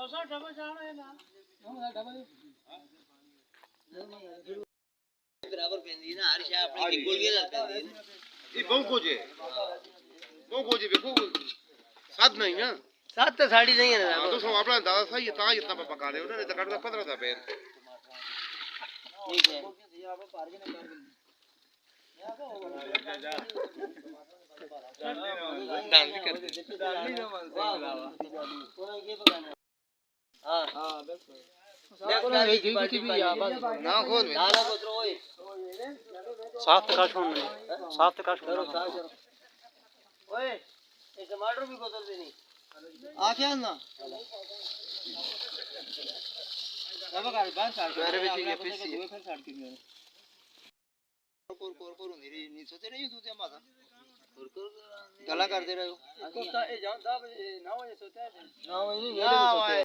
Ausa double जाना है ना हम डबल बराबर पेंदी ना हर शय अपनी गिगुल के लग पेंदी ये बहु को जे देखो साथ नहीं ना सात तो साड़ी नहीं है ना तो सो अपना दादा सही ता इतना पका रहे हो ना तो काटता 15 था पैर ठीक है डाल कर डाल नहीं मन से बुलावा हां हां बिल्कुल देखो ना ये पार्टी भी ना खोल ना को तो ओए सात का छोड़ करो ओए ये टमाटर भी कोतर देनी आखे ना अब कर बाहर काट मेरे भी ठीक है पीसी फिर काट के कोर मेरी नहीं सोचे नहीं तू ते माता कोर गला कर दे रहे हो कोता ए जान 10 बजे 9 बजे सोता है 9 बजे नहीं